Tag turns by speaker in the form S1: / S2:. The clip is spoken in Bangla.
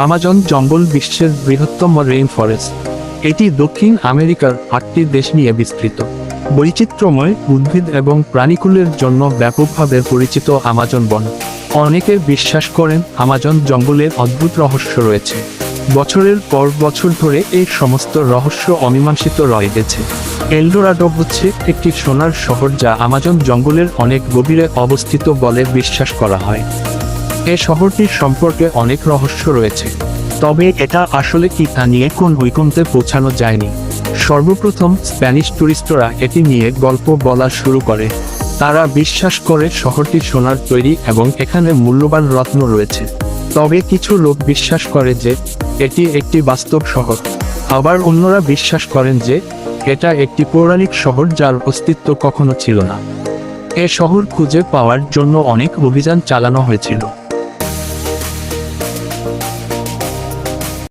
S1: আমাজন জঙ্গল বিশ্বের বৃহত্তম রেইন ফরেস্ট। এটি দক্ষিণ আমেরিকার 8টি দেশ নিয়ে বিস্তৃত। বৈচিত্র্যময় উদ্ভিদ এবং প্রাণীকুলের জন্য ব্যাপকভাবে পরিচিত আমাজন বন। অনেকে বিশ্বাস করেন আমাজন জঙ্গলের অদ্ভুত রহস্য রয়েছে। বছরের পর বছর ধরে এই সমস্ত রহস্য অমীমাংসিত রয়ে গেছে। এলডোরাডো হচ্ছে একটি সোনার শহর যা আমাজন জঙ্গলের অনেক গভীরে অবস্থিত বলে বিশ্বাস করা হয়। এ শহরটির সম্পর্কে অনেক রহস্য রয়েছে, তবে এটা আসলে কি তা নিয়ে কোন ঐকন্তে পৌঁছানো যায়নি। সর্বপ্রথম স্প্যানিশ টুরিস্টরা এটি নিয়ে গল্প বলা শুরু করে। তারা বিশ্বাস করে শহরটি সোনার তৈরি এবং এখানে মূল্যবান রত্ন রয়েছে। তবে কিছু লোক বিশ্বাস করে যে এটি একটি বাস্তব শহর। আবার অন্যরা বিশ্বাস করেন যে এটা একটি পৌরাণিক শহর যার অস্তিত্ব কখনো ছিল না। এ শহর খুঁজে পাওয়ার জন্য অনেক অভিযান চালানো হয়েছিল।